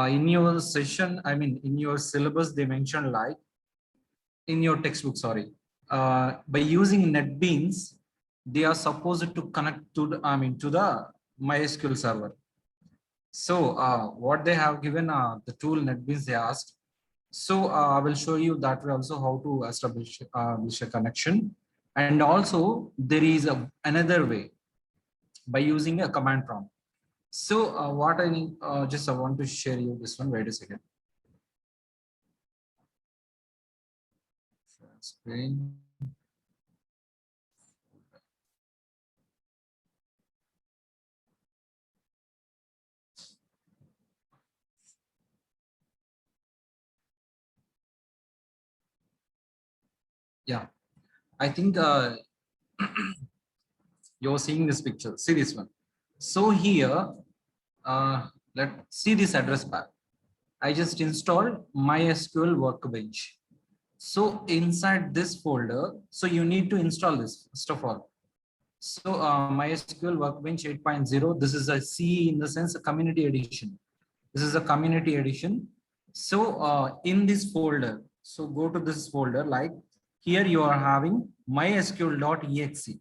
in your session, I mean, in your syllabus, they mentioned like in your textbook, sorry, by using NetBeans, they are supposed to connect to the, I mean, to the MySQL server. So what they have given the tool NetBeans they asked. So I will show you that way also how to establish a connection. And also there is another way by using a command prompt. So what I need, just I want to share you this one. Wait a second. Screen. Yeah, I think you're seeing this picture. See this one. So here, let's see this address bar. I just installed MySQL Workbench. So inside this folder, so you need to install this first of all. So MySQL Workbench 8.0, this is a C in the sense a community edition. This is a community edition. So in this folder, so go to this folder, like here you are having mysql.exe,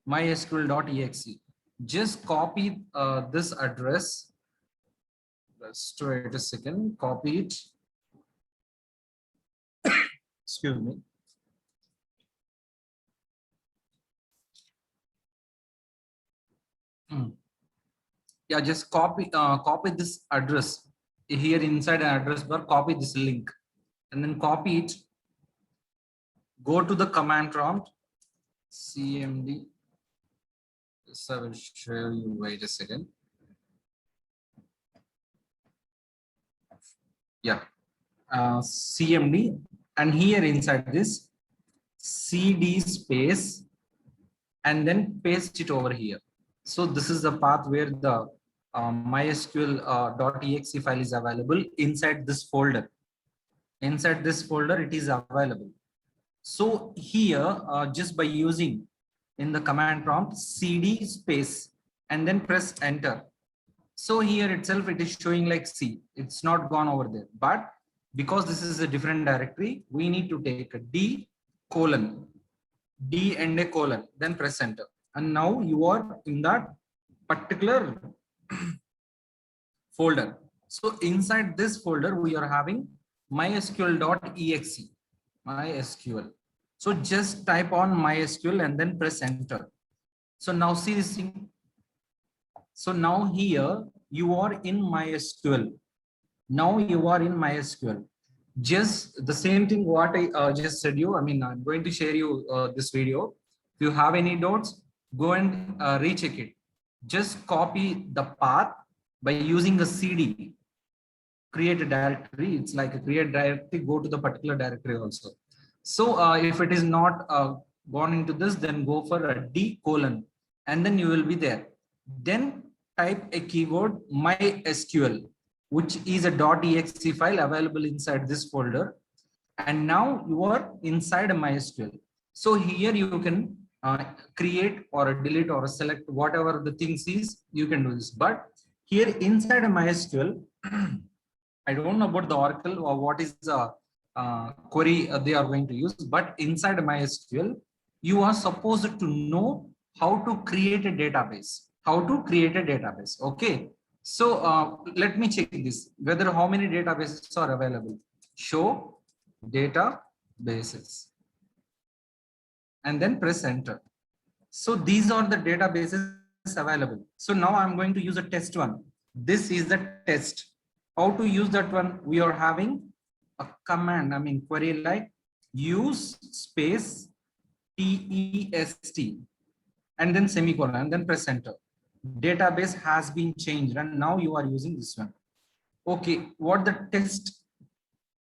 mysql.exe. Just copy this address. Let's wait a second, copy it. Excuse me. Yeah, just copy this address here inside an address bar, copy this link and then copy it, go to the command prompt cmd. This I will show you, wait a second. Yeah, cmd, and here inside this cd space and then paste it over here. So this is the path where the mysql.exe file is available inside this folder. Inside this folder, it is available. So here, just by using in the command prompt cd space and then press enter. So here itself, it is showing like C. It's not gone over there. But because this is a different directory, we need to take a D colon, D and a colon, then press enter. And now you are in that particular folder. So inside this folder, we are having mysql.exe, mysql. So just type on mysql and then press enter. So now see this thing. So now here you are in MySQL. Now you are in MySQL. Just the same thing what I just said you. I mean, I'm going to share you this video. If you have any doubts, go and recheck it. Just copy the path by using a CD. Create a directory. It's like a create directory. Go to the particular directory also. So if it is not gone into this, then go for a D colon, and then you will be there. Then type a keyword MySQL, which is a .exe file available inside this folder. And now you are inside a MySQL. So here you can create or delete or select whatever the things is, you can do this. But here inside a MySQL, I don't know about the Oracle or what is the query they are going to use, but inside MySQL, you are supposed to know how to create a database. How to create a database. Okay. So let me check this, whether how many databases are available. Show databases. And then press enter. So these are the databases available. So now I'm going to use a test one. This is the test. How to use that one? We are having a command, I mean query like use space test and then semicolon and then press enter. Database has been changed and now you are using this one. Okay, what the test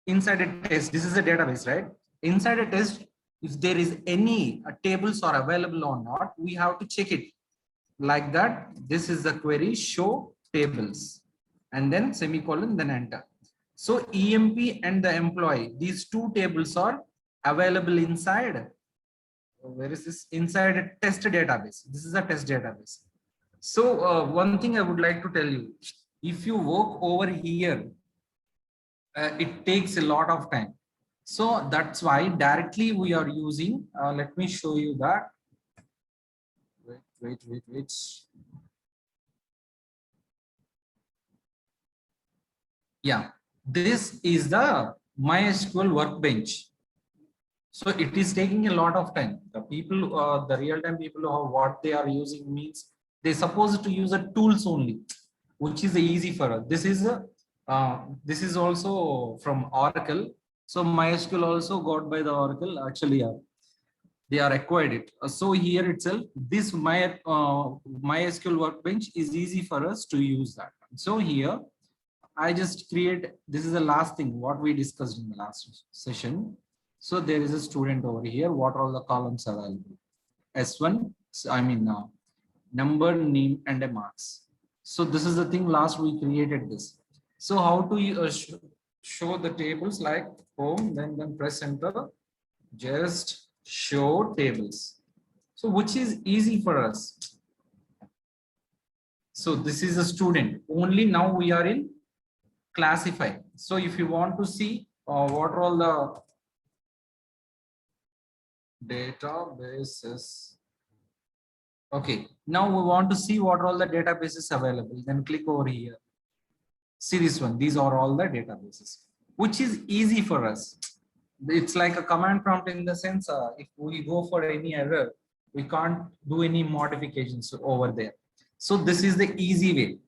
inside a test? This is a database, right? Inside a test, if there is any tables are available or not, we have to check it like that. This is the query show tables and then semicolon, then enter. So EMP and the employee, these two tables are available inside. Where is this? Inside a test database. This is a test database. So one thing I would like to tell you, If you work over here, it takes a lot of time. So that's why directly we are using, let me show you that. Wait. Yeah, this is the MySQL workbench. So it is taking a lot of time. The people, the real-time people, what they are using means they supposed to use the tools only, which is easy for us. This is also from Oracle. So MySQL also got by the Oracle. Actually, they are acquired it. So here itself, this MySQL workbench is easy for us to use that. So here, I just create. This is the last thing what we discussed in the last session. So there is a student over here. What are all the columns available? S1, I mean number, name, and a marks. So this is the thing last we created this. So how to show the tables like home, then press enter, just show tables. So which is easy for us. So this is a student. Only now we are in classify. So if you want to see what are all the databases. Okay, now we want to see what are all the databases available. Then click over here. See this one. These are all the databases, which is easy for us. It's like a command prompt in the sense, if we go for any error, we can't do any modifications over there. So this is the easy way.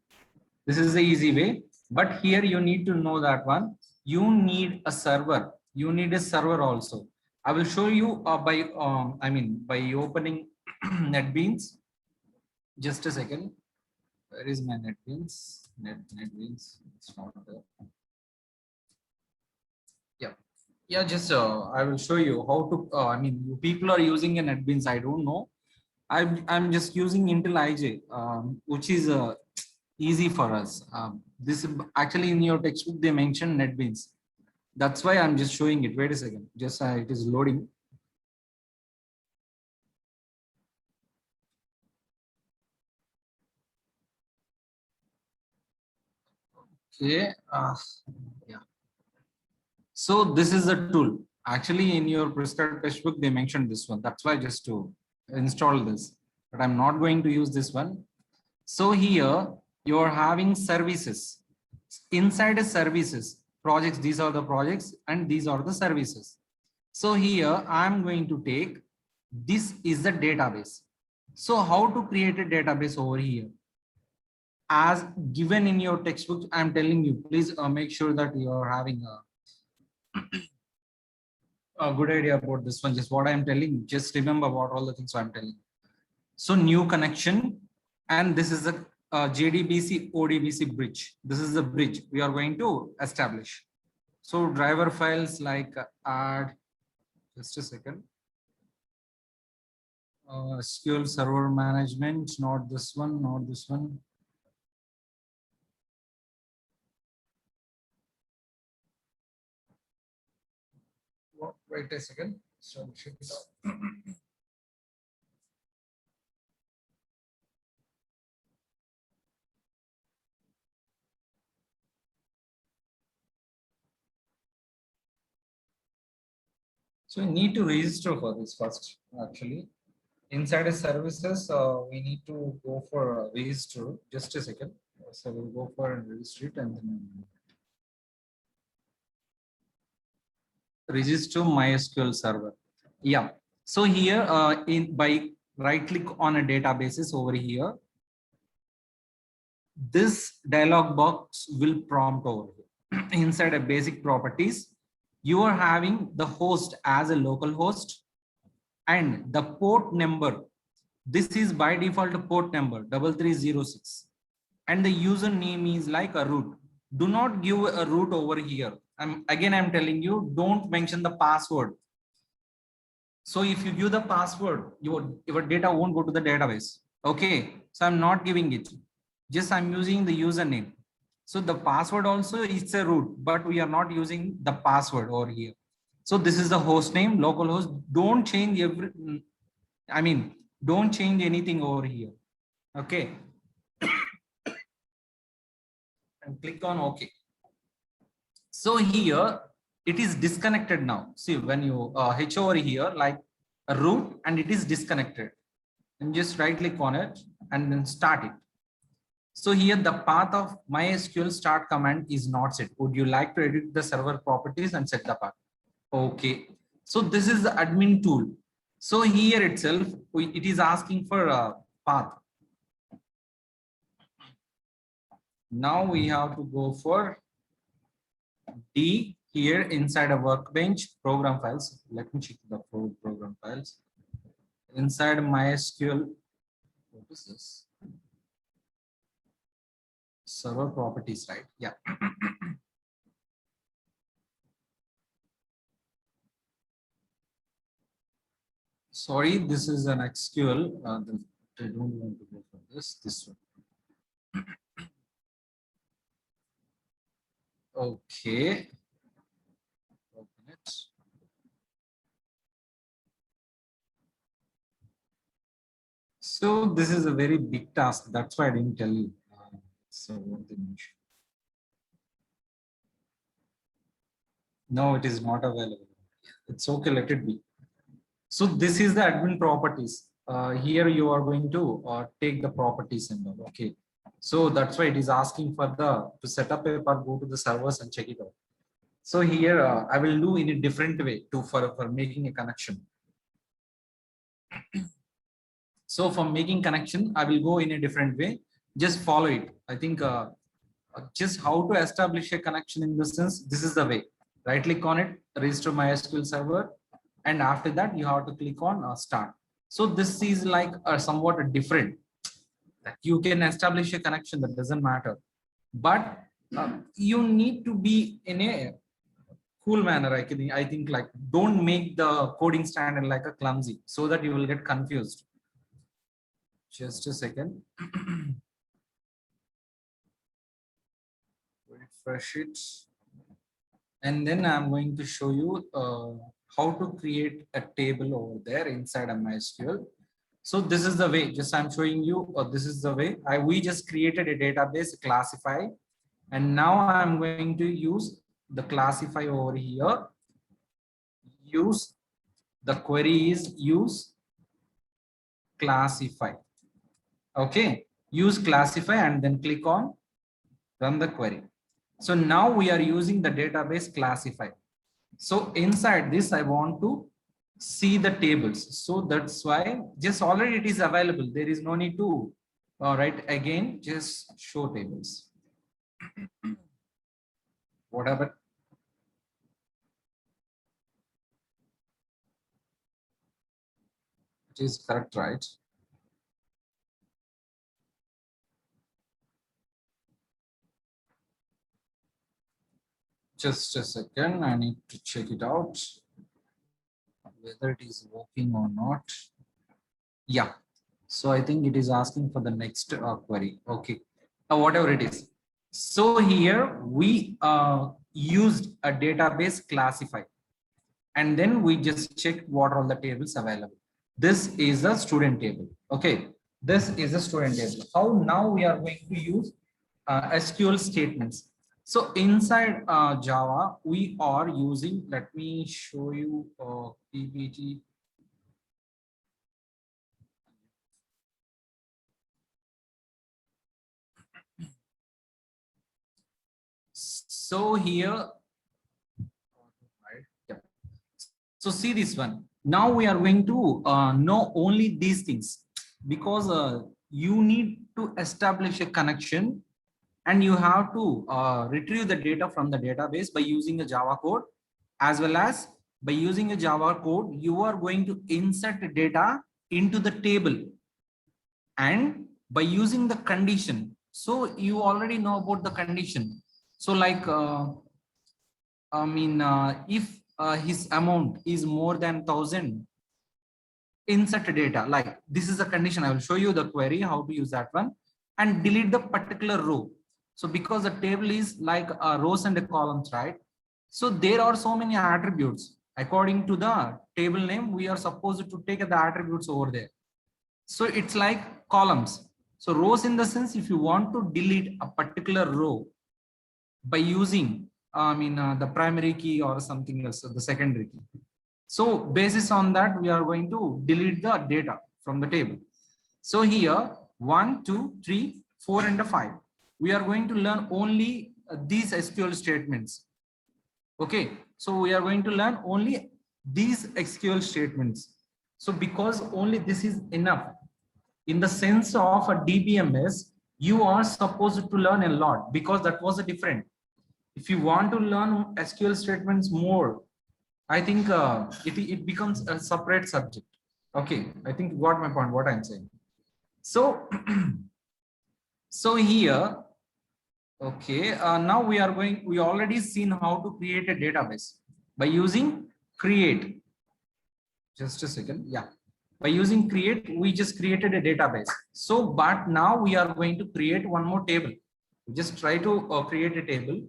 This is the easy way. But here you need to know that one. You need a server. You need a server also. I will show you by opening NetBeans. Just a second. Where is my NetBeans? NetBeans. It's not there. Yeah. Just I will show you how to. You people are using a NetBeans. I don't know. I'm just using Intel IJ, which is easy for us. This actually in your textbook they mentioned NetBeans. That's why I'm just showing it. Wait a second. Just it is loading. Okay. Yeah. So this is a tool. Actually, in your prescribed textbook, they mentioned this one. That's why just to install this. But I'm not going to use this one. So here you're having services. Inside a services projects, these are the projects and these are the services. So here I'm going to take, this is the database. So how to create a database over here? As given in your textbook, I'm telling you, please make sure that you are having a good idea about this one. Just what I'm telling, just remember what all the things I'm telling. So new connection, and this is a JDBC ODBC bridge. This is the bridge we are going to establish. So driver files like add, just a second. SQL server management, not this one, not this one. Wait a second. So check it out. So we need to register for this first, actually. Inside a services, we need to go for register. Just a second. So we'll go for and register it and then register MySQL server. Yeah. So here by right click on a databases over here, this dialog box will prompt over here. Inside a basic properties, you are having the host as a local host and the port number. This is by default port number 3306 and the username is like a root. Do not give a root over here. I'm telling you, don't mention the password. So if you give the password, your data won't go to the database. Okay, so I'm not giving it. Just I'm using the username. So the password also is a root, but we are not using the password over here. So this is the host name, localhost. Don't change don't change anything over here. Okay. and click on OK. So here it is disconnected now. See, when you H over here like a root and it is disconnected, and just right click on it and then start it. So here the path of MySQL start command is not set. Would you like to edit the server properties and set the path? Okay. So this is the admin tool. So here itself, it is asking for a path. Now we have to go for D here inside a workbench program files. Let me check the program files. Inside MySQL, what is this? Server properties, right? Yeah. Sorry, this is an SQL. I don't want to go for this one. Okay. Open it. So this is a very big task. That's why I didn't tell you. So what they mention. No, it is not available. It's okay. Let it be. So this is the admin properties. Here you are going to take the properties and all. Okay. So that's why it is asking for to set up a path, go to the servers and check it out. So here I will do in a different way for making a connection. So for making connection, I will go in a different way. Just follow it. I think just how to establish a connection in the sense, this is the way. Right click on it, register MySQL server. And after that, you have to click on start. So this is like somewhat different. You can establish a connection, that doesn't matter. But you need to be in a cool manner. I think like don't make the coding standard like a clumsy so that you will get confused. Just a second. Refresh it. And then I'm going to show you how to create a table over there inside a MySQL. So this is the way, just I'm showing you, this is the way. We just created a database classify. And now I'm going to use the classify over here. Use the query is use classify. Okay, use classify and then click on run the query. So now we are using the database classify. So inside this, I want to see the tables. So that's why just already it is available. There is no need to write again, just show tables. Whatever. It is correct, right? Just a second, I need to check it out, whether it is working or not. Yeah, so I think it is asking for the next query. Okay, whatever it is. So here we used a database classify, and then we just checked what are all the tables available. This is a student table. Okay, this is a student table. How now we are going to use SQL statements. So inside Java, we are using, let me show you PPT. So here, yeah. So see this one. Now we are going to know only these things because you need to establish a connection and you have to retrieve the data from the database by using a Java code, as well as by using a Java code, you are going to insert the data into the table, and by using the condition. So you already know about the condition. So like, if his amount is more than 1,000, insert data, like this is the condition. I will show you the query, how to use that one, and delete the particular row. So because the table is like rows and columns, right? So there are so many attributes. According to the table name, we are supposed to take the attributes over there. So it's like columns. So rows in the sense, if you want to delete a particular row, by using, the primary key or something else, the secondary key. So basis on that, we are going to delete the data from the table. So here 1, 2, 3, 4, and 5. We are going to learn only these SQL statements. Okay, so we are going to learn only these SQL statements. So because only this is enough. In the sense of a DBMS, you are supposed to learn a lot, because that was a different. If you want to learn SQL statements more, I think it becomes a separate subject. Okay, I think you got my point, what I'm saying. So, so here, okay, now we already seen how to create a database by using create. Just a second, yeah. By using create, we just created a database. So, but now we are going to create one more table. Just try to create a table.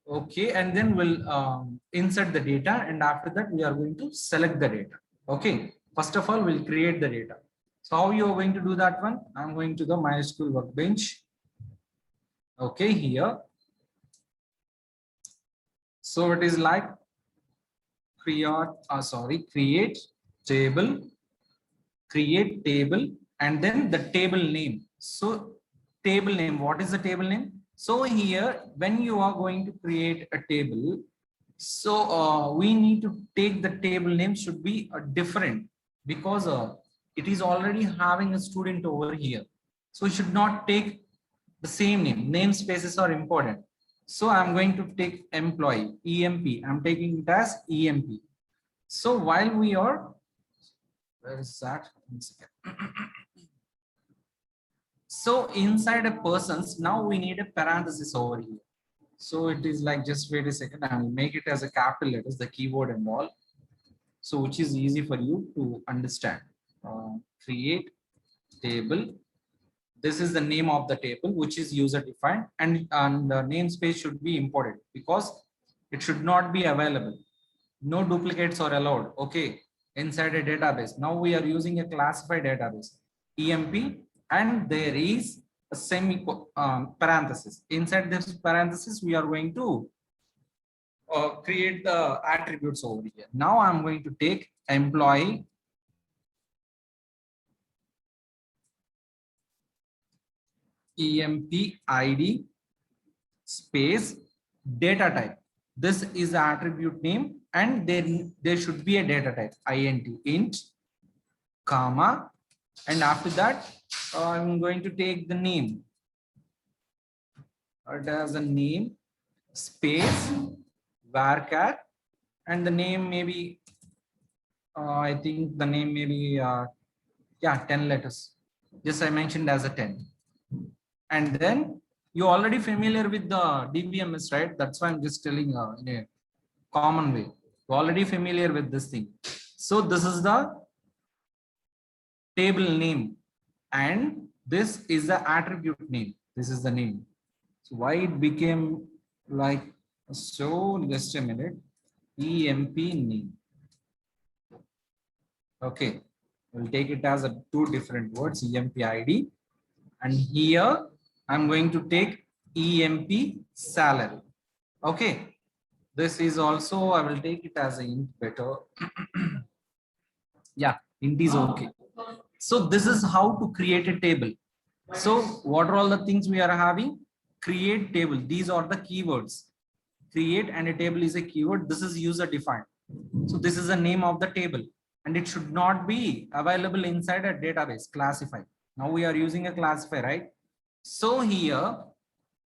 Okay, and then we'll insert the data, and after that we are going to select the data. Okay, first of all, we'll create the data. So how you are going to do that one? I'm going to the MySQL workbench. Okay, here. So it is like create table, and then the table name. So table name, what is the table name? So here, when you are going to create a table, so we need to take the table name should be different, because it is already having a student over here. So we should not take the same name. Namespaces are important. So I'm going to take employee, EMP. I'm taking it as EMP. So while we are, where is that? So inside a person's, now we need a parenthesis over here. So it is like, just wait a second, I will make it as a capital letters, the keyword and all. So which is easy for you to understand. Create table. This is the name of the table, which is user defined, and the namespace should be imported, because it should not be available. No duplicates are allowed. Okay, inside a database. Now we are using a classified database, EMP, and there is a semi parenthesis. Inside this parenthesis, we are going to create the attributes over here. Now I'm going to take employee EMP ID space data type. This is the attribute name, and then there should be a data type, int, comma, and after that I'm going to take the name. It has a name space varchar, and the name maybe I think the name maybe 10 letters. Just I mentioned as a 10. And then you already familiar with the DBMS, right? That's why I'm just telling in a common way. You're already familiar with this thing. So this is the table name, and this is the attribute name. This is the name. So why it became like so? Just a minute. EMP name. Okay, we'll take it as a two different words, EMP ID, and here I'm going to take EMP salary. Okay, this is also, I will take it as a int better. Yeah, int is okay. So this is how to create a table. So what are all the things we are having? Create table. These are the keywords. Create and a table is a keyword. This is user defined. So this is the name of the table, and it should not be available inside a database classified. Now we are using a classifier, right? So here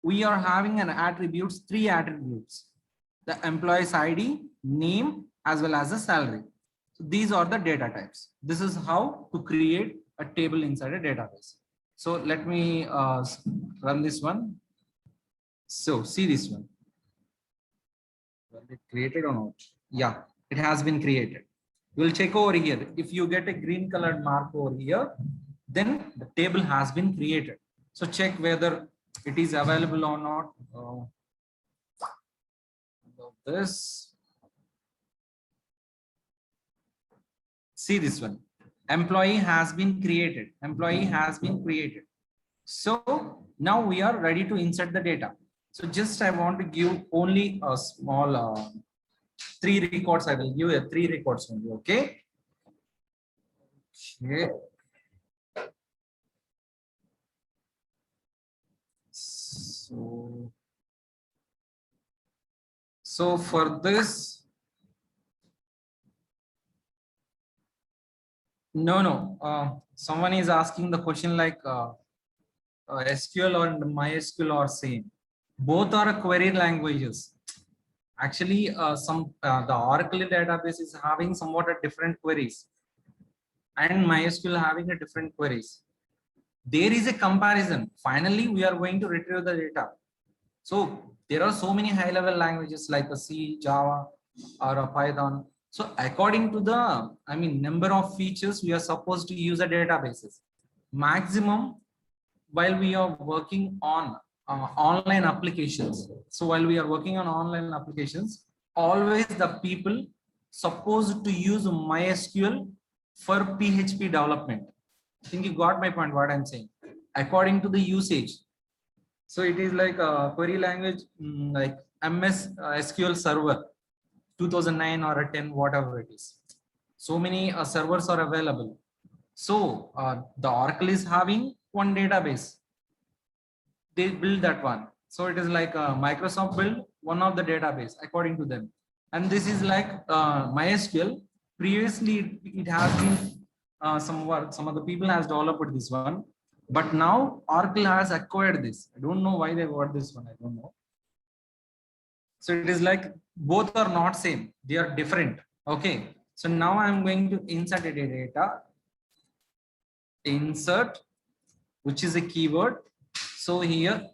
we are having an attributes, three attributes: the employee's ID, name, as well as the salary. So these are the data types. This is how to create a table inside a database. So let me run this one. So see this one. Was it created or not? Yeah, it has been created. We'll check over here. If you get a green colored mark over here, then the table has been created. So check whether it is available or not. This. See this one. Employee has been created. Employee has been created. So now we are ready to insert the data. So just I want to give only a small 3 records. I will give 3 records only. Okay. Okay. So for this, no. Someone is asking the question like SQL or MySQL are same. Both are query languages. Actually, the Oracle database is having somewhat a different queries, and MySQL having a different queries. There is a comparison. Finally, we are going to retrieve the data. So there are so many high-level languages like a C, Java, or a Python. So according to the, number of features, we are supposed to use a databases. Maximum while we are working on online applications. So while we are working on online applications, always the people supposed to use MySQL for PHP development. I think you got my point, what I'm saying. According to the usage. So it is like a query language, like MS SQL Server 2009 or a 10, whatever it is. So many servers are available. So the Oracle is having one database. They build that one. So it is like Microsoft build one of the database according to them. And this is like MySQL. Previously, it has been some of the people has developed this one. But now Oracle has acquired this. I don't know why they got this one. I don't know. So it is like both are not same. They are different. Okay. So now I'm going to insert a data. Insert, which is a keyword. So here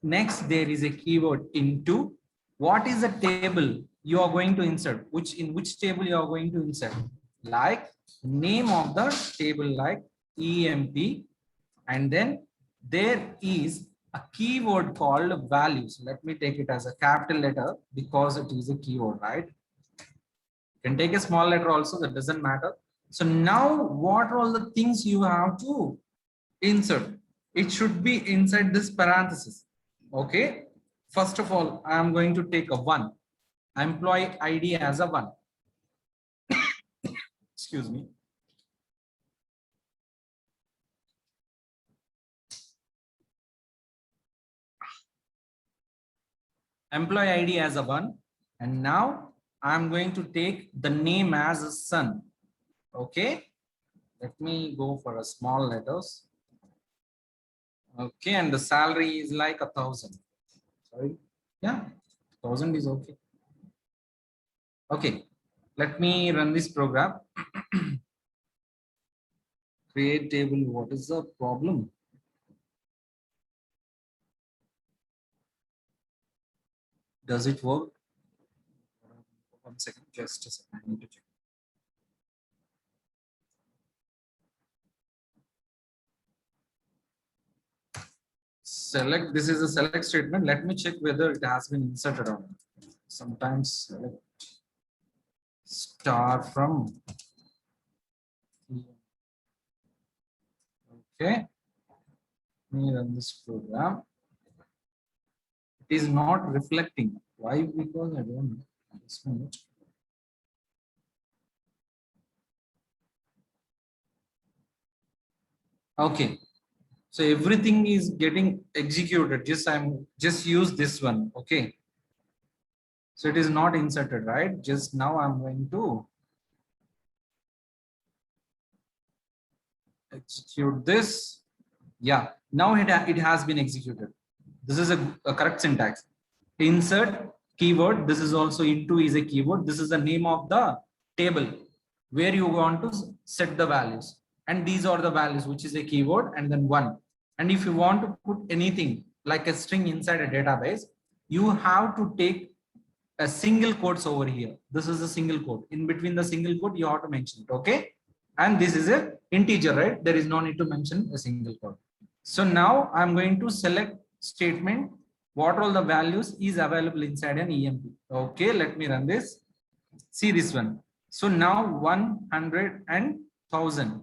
next there is a keyword into. What is the table you are going to insert? In which table you are going to insert? Like name of the table like EMP, and then there is a keyword called values. Let me take it as a capital letter because it is a keyword, right? You can take a small letter also, that doesn't matter. So now what are all the things you have to insert? It should be inside this parenthesis. Okay. First of all, I am going to take a 1. Employee ID as a 1. Excuse me. Employee ID as a 1. And now I'm going to take the name as a son. Okay. Let me go for a small letters. Okay. And the salary is like 1,000. Sorry. Yeah. 1,000 is okay. Okay. Let me run this program. Create table. What is the problem? Does it work? 1 second, just a second. I need to check. Select, this is a select statement. Let me check whether it has been inserted or not. Sometimes select star from. Okay. Let me run this program. It is not reflecting. Why? Because I don't know. Okay. So everything is getting executed. I'm just use this one. Okay. So it is not inserted, right? Just now I'm going to execute this. Yeah. Now it has been executed. This is a correct syntax. Insert keyword. This is also into is a keyword. This is the name of the table where you want to set the values. And these are the values, which is a keyword and then 1. And if you want to put anything like a string inside a database, you have to take a single quotes over here. This is a single quote. In between the single quote, you have to mention it. Okay. And this is a integer, right? There is no need to mention a single quote. So now I'm going to select statement. What all the values is available inside an EMP. Okay. Let me run this. See this one. So now 100 and 1,000.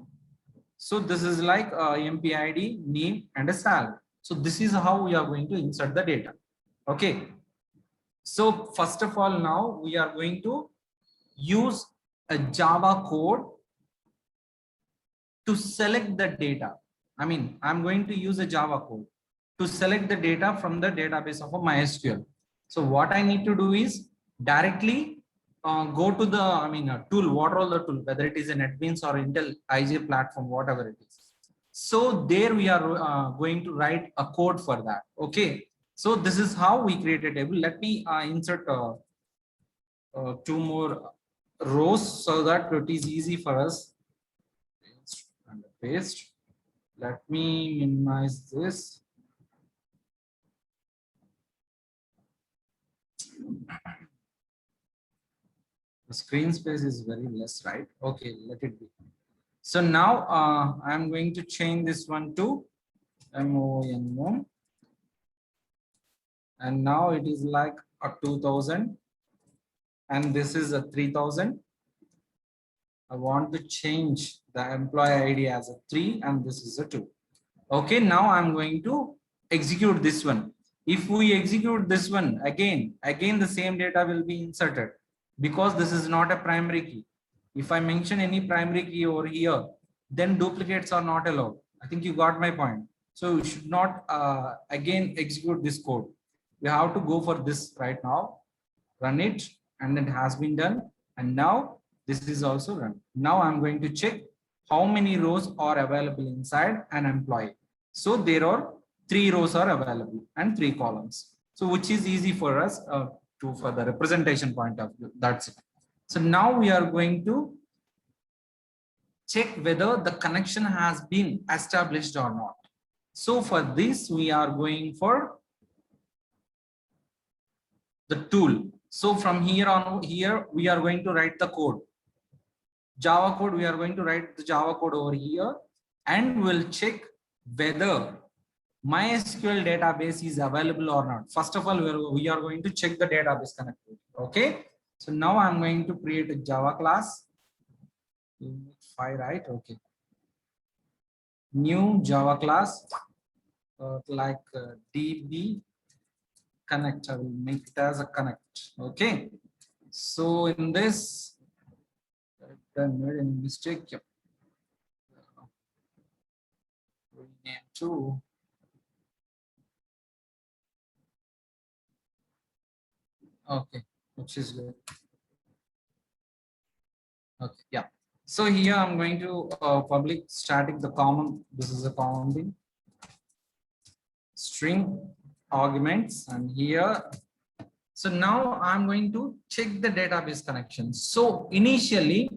So this is like EMP ID, name, and a salary. So this is how we are going to insert the data. Okay. So first of all, now we are going to use a Java code to select the data. I mean, I'm going to use a Java code to select the data from the database of a MySQL. So what I need to do is directly go to the, tool, what all the tool, whether it is a NetBeans or Intel IJ platform, whatever it is. So there we are going to write a code for that. Okay. So this is how we create a table. Let me insert two more rows so that it is easy for us. And paste. Let me minimize this. The screen space is very less, right? Okay, let it be. So now I'm going to change this one to MONO. And now it is like a 2000. And this is a 3000. I want to change the employee ID as a 3 and this is a 2. Okay, now I'm going to execute this one. If we execute this one again the same data will be inserted because this is not a primary key. If I mention any primary key over here, then duplicates are not allowed. I think you got my point. So you should not again execute this code. You have to go for this right now, run it, and it has been done. And now this is also run. Now I'm going to check how many rows are available inside an employee. So there are 3 rows are available and 3 columns. So which is easy for us to for the representation point of view. That's it. So now we are going to check whether the connection has been established or not. So for this, we are going for the tool. So from here on here, we are going to write the code. Java code, we are going to write the Java code over here and we'll check whether MySQL database is available or not. First of all, we are going to check the database connectivity. Okay. So now I'm going to create a Java class. 5, right? Okay. New Java class DB connect. I will make it as a connect. Okay. So in this, I made a mistake. Yep. Rename to okay, which is good. Okay, yeah. So here I'm going to public static the common. This is a common thing. String arguments, and here. So now I'm going to check the database connection. So initially,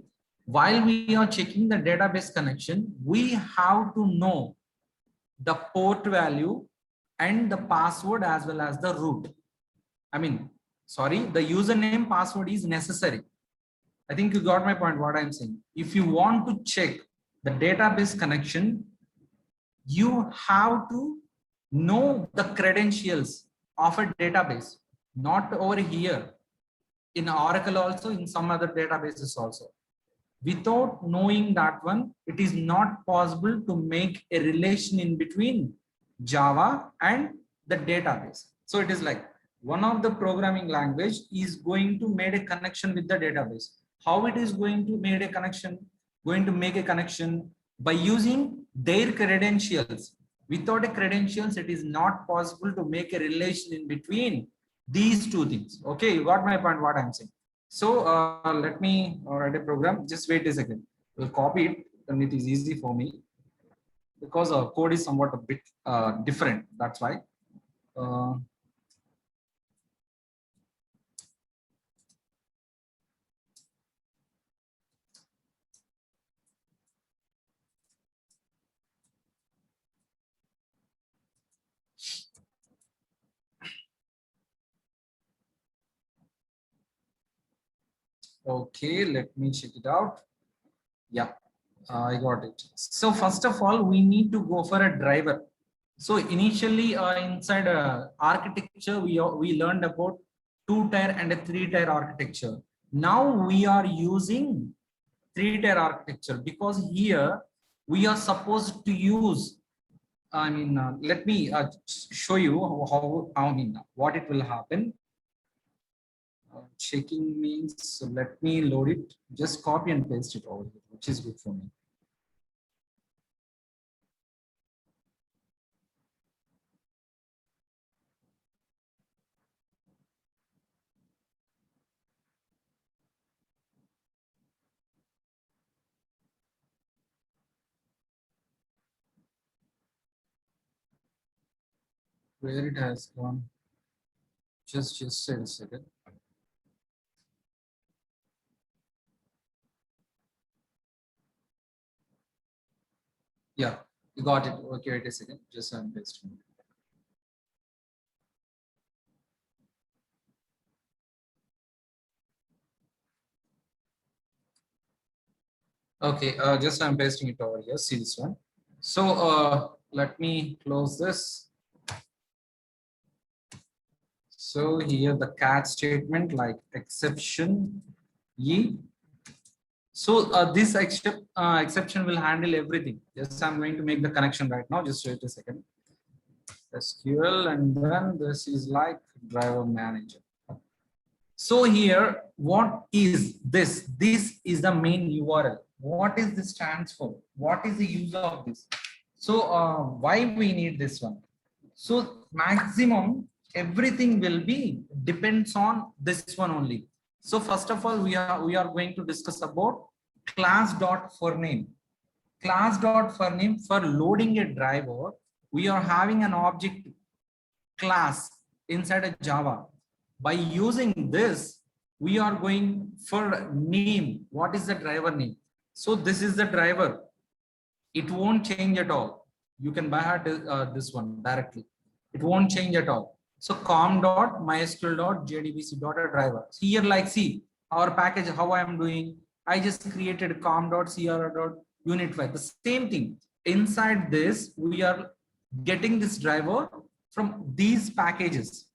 while we are checking the database connection, we have to know the port value and the password as well as the root. I mean, sorry, the username password is necessary. I think you got my point, what I'm saying. If you want to check the database connection, you have to know the credentials of a database, not over here. In Oracle also, in some other databases also. Without knowing that one, it is not possible to make a relation in between Java and the database. So it is like one of the programming language is going to make a connection with the database. How it is going to make a connection? Going to make a connection by using their credentials. Without a credentials, it is not possible to make a relation in between these two things. Okay, you got my point, what I'm saying. So let me write a program. Just wait a second. We'll copy it, and it is easy for me because code is somewhat a bit different. That's why. Okay, let me check it out. Yeah, I got it. So first of all, we need to go for a driver. So initially inside architecture, we learned about 2-tier and a 3-tier architecture. Now we are using 3-tier architecture because here we are supposed to use I mean, let me show you I mean, what it will happen. Checking means, so let me load it, just copy and paste it over here, which is good for me. Where it has gone, just a second. Yeah, you got it. Okay, wait a second, just I'm pasting it. Okay, just I'm pasting it over here. See this one. So let me close this. So here the cat statement like exception E. So this exception will handle everything. Just I'm going to make the connection right now. Just wait a second. SQL, and then this is like driver manager. So here, what is this? This is the main URL. What is this stands for? What is the use of this? So why we need this one? So maximum everything will be depends on this one only. So first of all, we are going to discuss about class dot for name. Class dot for name, for loading a driver, we are having an object class inside a Java. By using this, we are going for name. What is the driver name? So this is the driver. It won't change at all. You can buy this one directly. It won't change at all. So com.mysql.jdbc.driver. Here, like, see our package, how I am doing. I just created com.cr.unit5. The same thing. Inside this, we are getting this driver from these packages.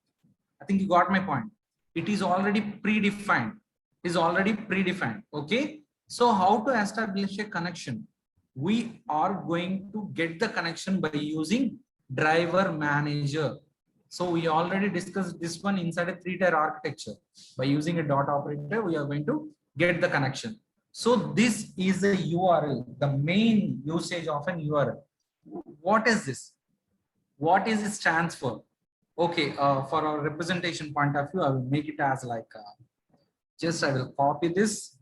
I think you got my point. It is already predefined. Is already predefined. Okay. So how to establish a connection? We are going to get the connection by using driver manager. So we already discussed this one inside a 3-tier architecture. By using a dot operator, we are going to get the connection. So this is a URL, the main usage of an URL. What is this? What is it stands for? Okay, for our representation point of view, I will make it as like, just I will copy this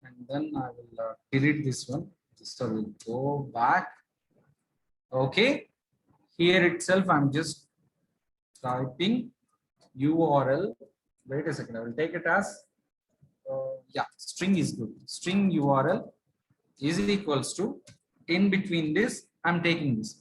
and then I will delete this one. So we'll go back. Okay, here itself, I'm just typing URL. Wait a second, I will take it as, yeah, string is good. String URL is equals to, in between this, I'm taking this.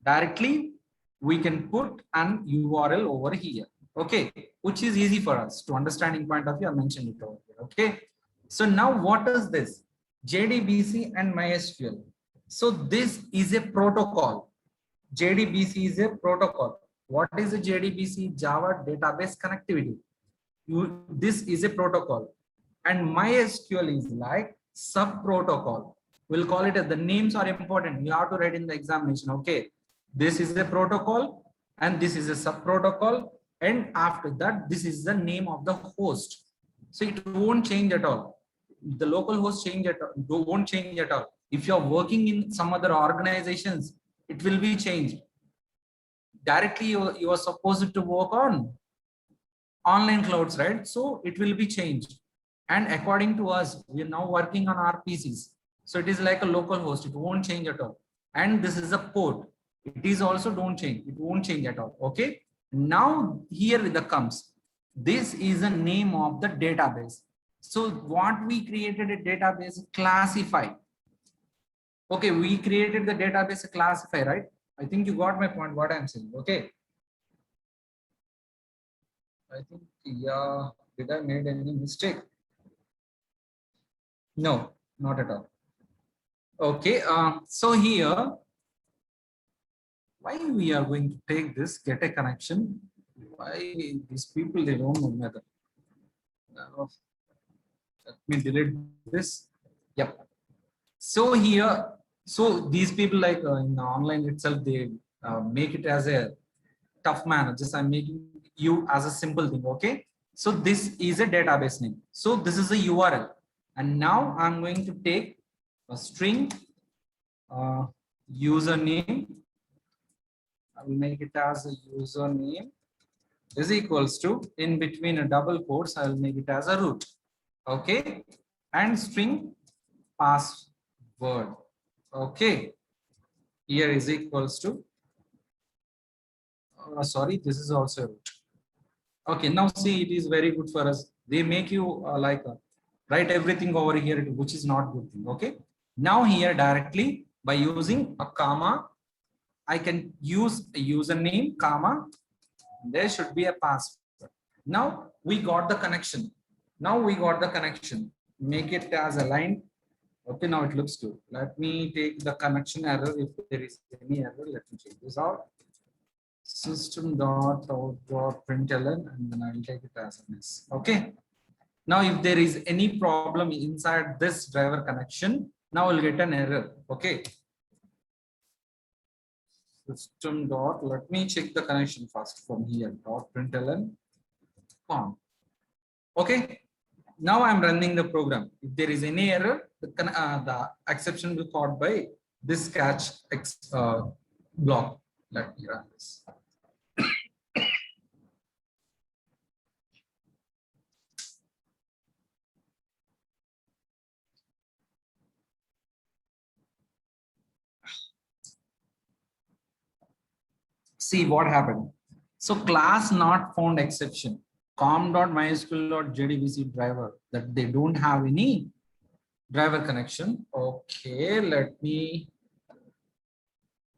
Directly, we can put an URL over here. Okay, which is easy for us to understanding point of view. I mentioned it over here. Okay, so now what is this? JDBC and MySQL. So this is a protocol. JDBC is a protocol. What is a JDBC? Java Database Connectivity. This is a protocol, and MySQL is like sub protocol. We'll call it, the names are important. You have to write in the examination. Okay, this is a protocol and this is a sub protocol, and after that this is the name of the host. So it won't change at all. The local host won't change at all. If you're working in some other organizations, it will be changed. Directly you are supposed to work on online clouds, right? So it will be changed. And according to us, we are now working on RPCs. So it is like a local host. It won't change at all. And this is a port. It is also don't change. It won't change at all. Okay. Now here the comes. This is the name of the database. So what we created a database classify. Okay, we created the database classify, right? I think you got my point. What I'm saying. Okay. I think, yeah. Did I made any mistake? No, not at all. Okay, so here, why we are going to take this, get a connection? Why these people, they don't know method. Let me delete this. Yep. So here, So these people like in the online itself, they make it as a tough manner. Just I'm making you as a simple thing. Okay. So this is a database name. So this is a URL. And now I'm going to take a string username. I will make it as a username is equals to in between a double quotes. I will make it as a root. Okay. And string password. Okay. Here is equals to sorry, this is also a root. Okay, now see, it is very good for us. They make you write everything over here, which is not good thing. Okay. Now here directly by using a comma, I can use a username, comma. There should be a password. Now we got the connection. Now we got the connection. Make it as a line. Okay, now it looks good. Let me take the connection error. If there is any error, let me check this out. System.out.println, and then I'll take it as an S. Okay. Now, if there is any problem inside this driver connection, now we'll get an error. Okay. System dot. Let me check the connection first from here. Dot println. Okay. Now I'm running the program. If there is any error, the exception will be caught by this catch block. Let me run this. See what happened. So class not found exception. com.mysql.jdbc driver that they don't have any driver connection. Okay, let me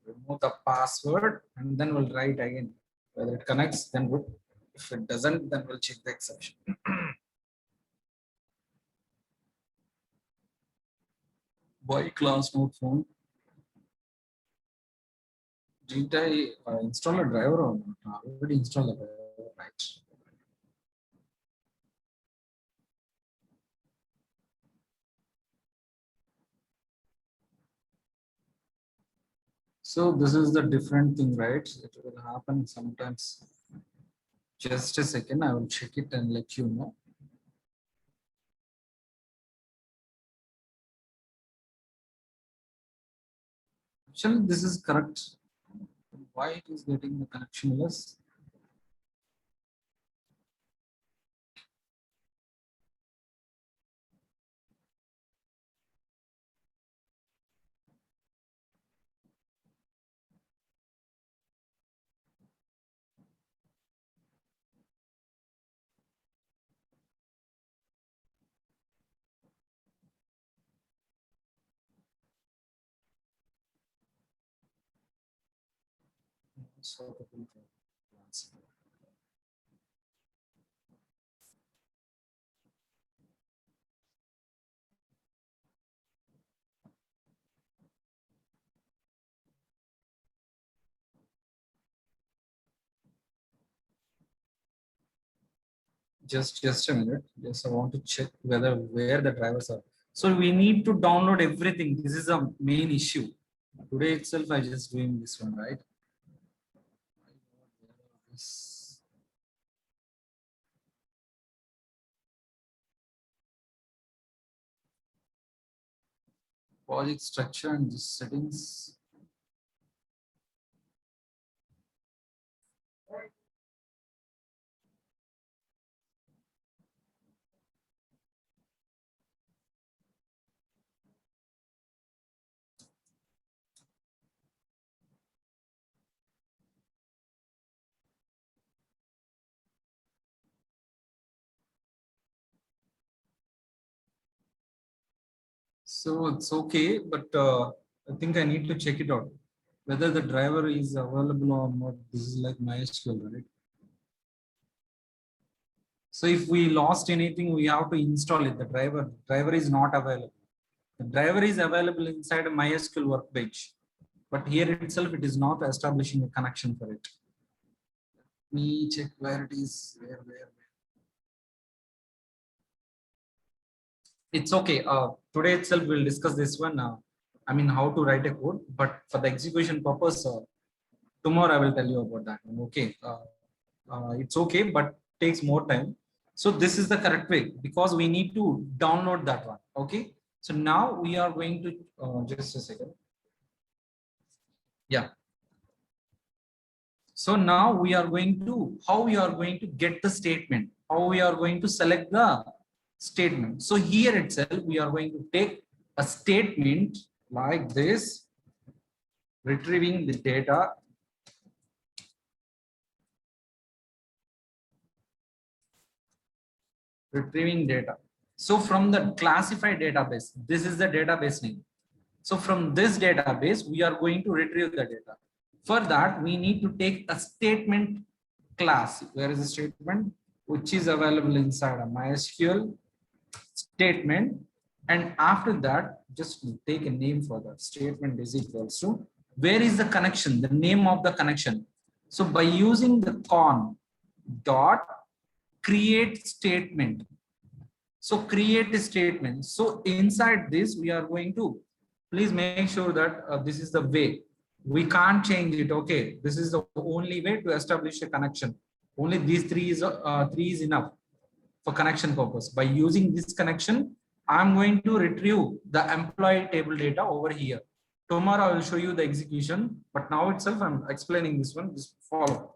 remove the password and then we'll write again. Whether it connects, then good. If it doesn't, then we'll check the exception. Why class not found? Did I install a driver or not? I already installed a driver, right? So this is the different thing, right? It will happen sometimes. Just a second, I will check it and let you know. Actually, this is correct. Why it is getting the connectionless? So just a minute. Just I want to check where the drivers are. So we need to download everything. This is a main issue. Today itself, I just doing this one, right? Project structure and the settings. So it's okay, but I think I need to check it out whether the driver is available or not. This is like MySQL, right? So if we lost anything, we have to install it. The driver is not available. The driver is available inside a MySQL workbench, but here itself, it is not establishing a connection for it. Let me check where it is. Where? It's okay. Today itself, we'll discuss this one. I mean, how to write a code, but for the execution purpose, tomorrow I will tell you about that one. Okay. It's okay, but takes more time. So this is the correct way because we need to download that one. Okay. So now we are going to just a second. Yeah. So now we are going to how we are going to get the statement, how we are going to select the statement. So here itself we are going to take a statement like this, retrieving the data. Retrieving data. So from the classified database, this is the database name. So from this database, we are going to retrieve the data. For that, we need to take a statement class. Where is the statement? Which is available inside a MySQL statement. And after that, just take a name for that. Statement is equals to, where is the connection? The name of the connection. So by using the con dot create statement. So create a statement. So inside this, we are going to, please make sure that this is the way. We can't change it. Okay, this is the only way to establish a connection. Only these three is enough for connection purpose. By using this connection, I'm going to retrieve the employee table data over here. Tomorrow I will show you the execution, but now itself I'm explaining this one. Just follow.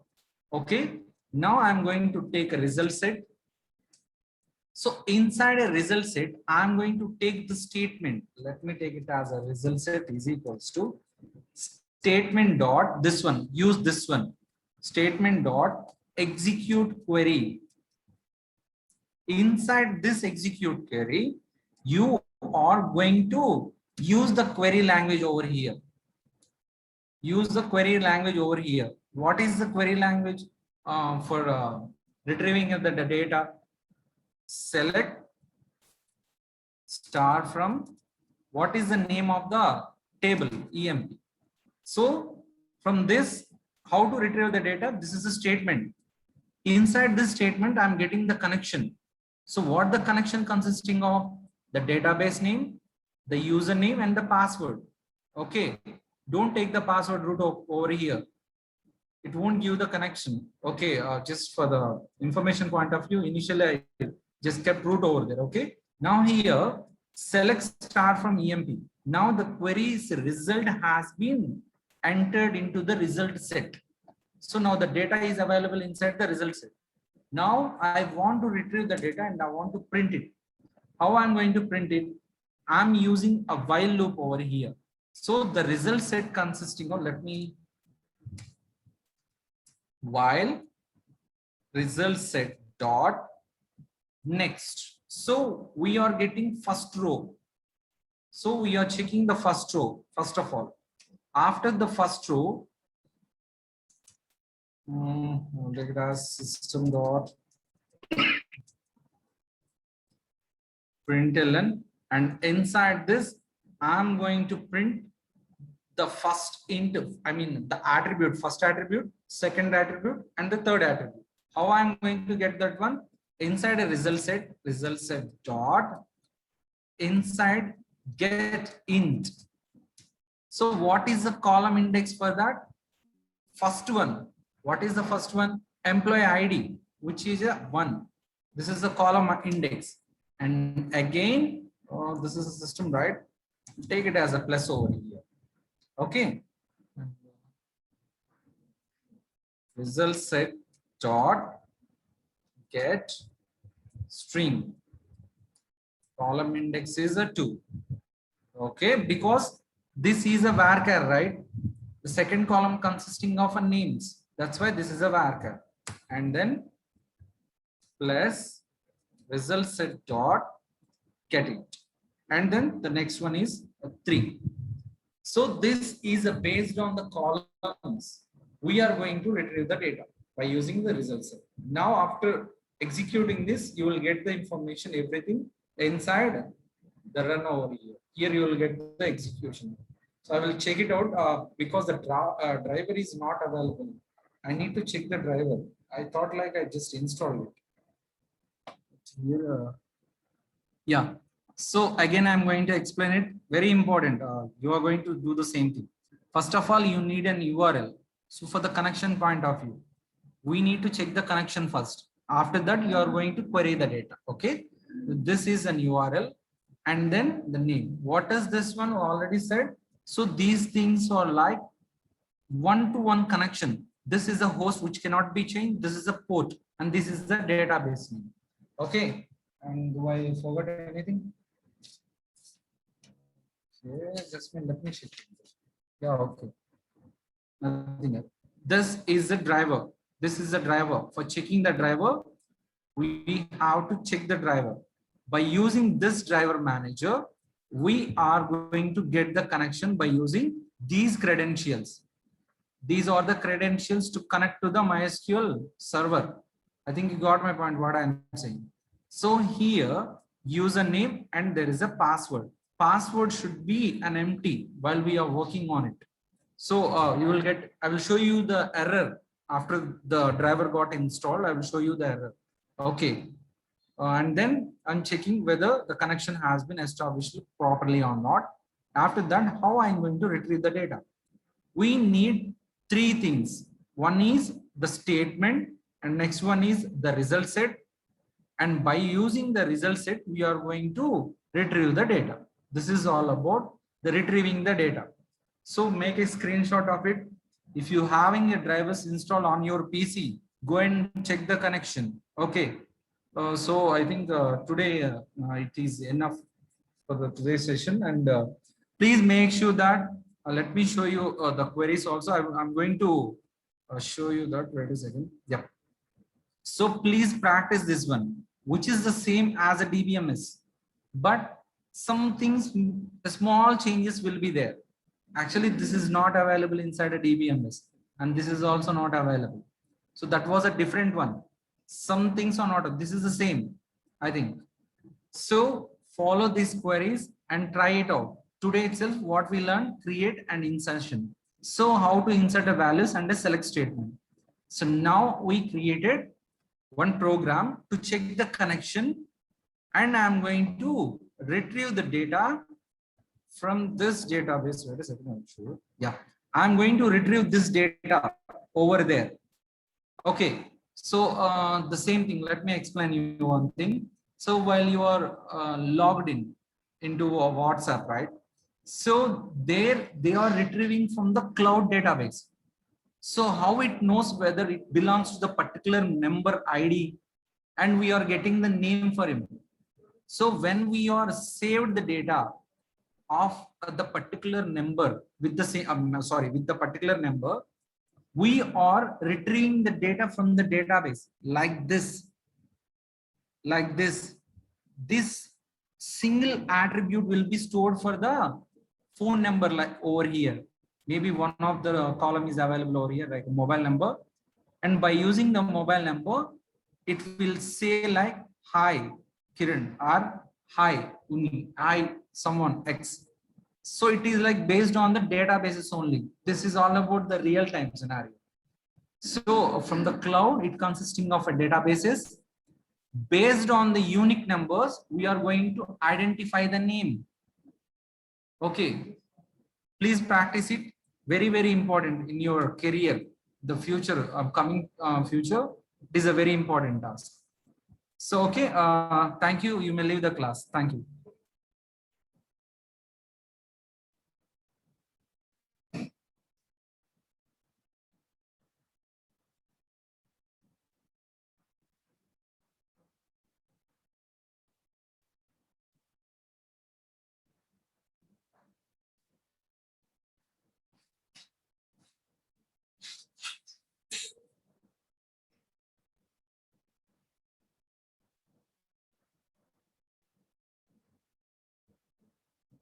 Okay. Now I'm going to take a result set. So inside a result set, I'm going to take the statement. Let me take it as a result set is equals to statement dot this one. Use this one. Statement dot execute query. Inside this execute query, you are going to use the query language over here. Use the query language over here. What is the query language for retrieving the data? Select star from what is the name of the table EMP. So from this, how to retrieve the data? This is a statement. Inside this statement, I'm getting the connection. So what the connection consisting of? The database name, the username, and the password. Okay. Don't take the password root over here. It won't give the connection. Okay. Just for the information point of view, initially I just kept root over there. Okay. Now here, select star from EMP. Now the query's result has been entered into the result set. So now the data is available inside the result set. Now I want to retrieve the data and I want to print it. How I'm going to print it? I'm using a while loop over here. So the result set consisting of, let me, while result set dot next. So we are getting first row. So we are checking the first row, first of all. After the first row, take it as system dot println, and inside this, I'm going to print the first int, I mean the attribute, first attribute, second attribute, and the third attribute. How I'm going to get that one? Inside a result set dot inside get int. So what is the column index for that? First one. What is the first one? Employee ID, which is a 1. This is the column index. And again, this is a system, right? Take it as a plus over here. Okay. Result set dot get string. Column index is a 2. Okay, because this is a varchar, right? The second column consisting of a names. That's why this is a varchar. And then plus result set dot get it. And then the next one is a 3. So this is based on the columns. We are going to retrieve the data by using the result set. Now after executing this, you will get the information, everything inside the run over here. Here you will get the execution. So I will check it out because the driver is not available. I need to check the driver. I thought like I just installed it. Here, yeah. So again, I'm going to explain it. Very important. You are going to do the same thing. First of all, you need an URL. So for the connection point of view, we need to check the connection first. After that, you are going to query the data. Okay. This is an URL and then the name. What is this one already said? So these things are like one-to-one connection. This is a host which cannot be changed. This is a port and this is the database name. Okay. And do I forget anything? Yeah, just let me check. Yeah, okay. Nothing else. This is the driver. This is the driver. For checking the driver, we have to check the driver. By using this driver manager, we are going to get the connection by using these credentials. These are the credentials to connect to the MySQL server. I think you got my point, what I'm saying. So here, username and there is a password. Password should be an empty while we are working on it. So you will get, I will show you the error after the driver got installed. I will show you the error. Okay. And then I'm checking whether the connection has been established properly or not. After that, how I'm going to retrieve the data. We need three things. One is the statement and next one is the result set. And by using the result set, we are going to retrieve the data. This is all about the retrieving the data. So make a screenshot of it. If you having a drivers installed on your PC, go and check the connection. Okay. So I think today it is enough for the today's session. And please make sure that let me show you the queries also. I'm going to show you that. Wait a second. Yeah. So please practice this one, which is the same as a DBMS, but some things, small changes will be there. Actually, this is not available inside a DBMS, and this is also not available. So that was a different one. Some things are not, this is the same, I think. So follow these queries and try it out. Today itself, what we learned, create and insertion. So how to insert a values and a select statement. So now we created one program to check the connection, and I'm going to retrieve the data from this database. Wait a second, I'm sure. Yeah, I'm going to retrieve this data over there. Okay, so the same thing. Let me explain you one thing. So while you are logged in into a WhatsApp, right? So there they are retrieving from the cloud database. So how it knows whether it belongs to the particular member ID, and we are getting the name for him. So when we are saved the data of the particular number with the same, with the particular number, we are retrieving the data from the database like this, this single attribute will be stored for the phone number, like over here. Maybe one of the column is available over here, like a mobile number. And by using the mobile number, it will say like, hi, Kiran, or hi, Uni, hi, someone X. So it is like based on the databases only. This is all about the real-time scenario. So from the cloud, it consisting of a databases. Based on the unique numbers, we are going to identify the name. Okay, please practice it. Very, very important in your career, the future, upcoming future. It is a very important task. So, okay, thank you. You may leave the class. Thank you.